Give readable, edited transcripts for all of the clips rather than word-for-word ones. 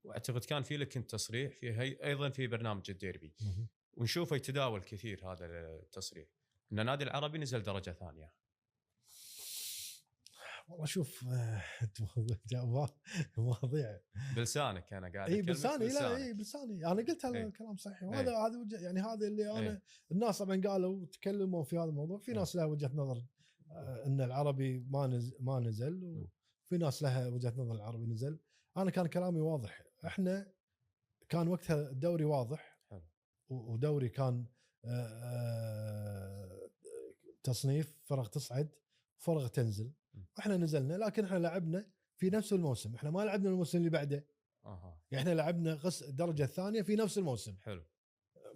واعتقد كان في لك انت تصريح في هي ايضا في برنامج الديربي، ونشوفه يتداول كثير هذا التصريح ان النادي العربي نزل درجه ثانيه. والله شوف مواضيع بلسانك انا قاعد اي بلساني، لا اي بلساني انا قلت هذا الكلام صحيح، وهذا يعني هذا اللي انا الناس طبعا قالوا وتكلموا في هذا الموضوع. في ناس لها وجهه نظر ان العربي ما نزل، وفي ناس لها وجهه نظر العربي نزل. انا كان كلامي واضح، احنا كان وقتها الدوري واضح ودوري كان تصنيف فرق تصعد فرق تنزل، احنا نزلنا، لكن احنا لعبنا في نفس الموسم، احنا ما لعبنا الموسم اللي بعده. يعني احنا لعبنا الدرجه الثانيه في نفس الموسم. حلو،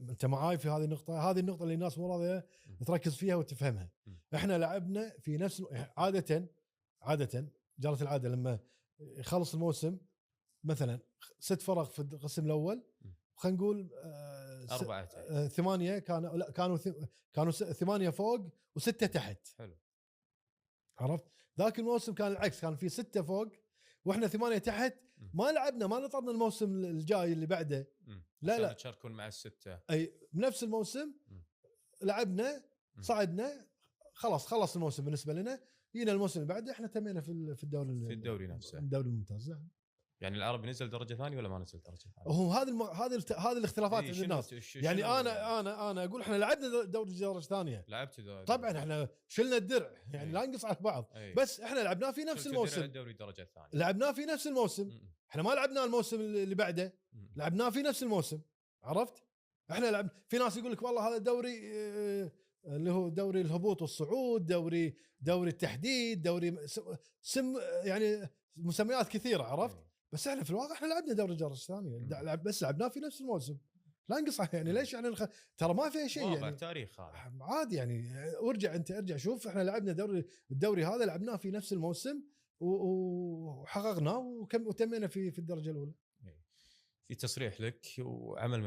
انت معاي في هذه النقطه؟ هذه النقطه اللي الناس مو راضيه تركز فيها وتفهمها. احنا لعبنا في نفس عاده جرت العاده لما يخلص الموسم مثلا 6 فرق في القسم الاول، خلينا نقول 8 كانوا 8 فوق و6 تحت. حلو، عرفت؟ ذاك الموسم كان العكس، كان في 6 فوق واحنا 8 تحت. ما لعبنا، ما نطرنا الموسم الجاي اللي بعده. لا تشاركون مع ال6 اي بنفس الموسم. لعبنا صعدنا، خلص الموسم بالنسبه لنا. جينا الموسم اللي بعده احنا تمينا في الدوري نفسه، الدوري الممتاز. يعني العربي نزل درجه ثانيه ولا ما نزل درجه ثانيه؟ هو هذه الاختلافات عند الناس. يعني انا اقول احنا لعبنا دوري درجه ثانيه. طبعا احنا شلنا الدرع، يعني لا نقص على بعض. بس احنا لعبناه في نفس الموسم، الدوري درجه ثانيه لعبناه في نفس الموسم. احنا ما لعبناه الموسم اللي بعده، لعبناه في نفس الموسم. عرفت؟ احنا لعب. في ناس يقول لك والله هذا الدوري اللي هو دوري الهبوط والصعود، دوري التحديد، دوري يعني مسميات كثيره. عرفت؟ بس احنا في الواقع احنا لعبنا دوري الدرجه الثانيه، بس لعبناه في نفس الموسم. لا نقص يعني ليش يعني ترى ما فيها شيء يعني تاريخ هذا عادي. يعني ارجع شوف، احنا لعبنا الدوري هذا لعبناه في نفس الموسم وحققناه وتمينا في الدرجه الاولى. في تصريح لك وعمل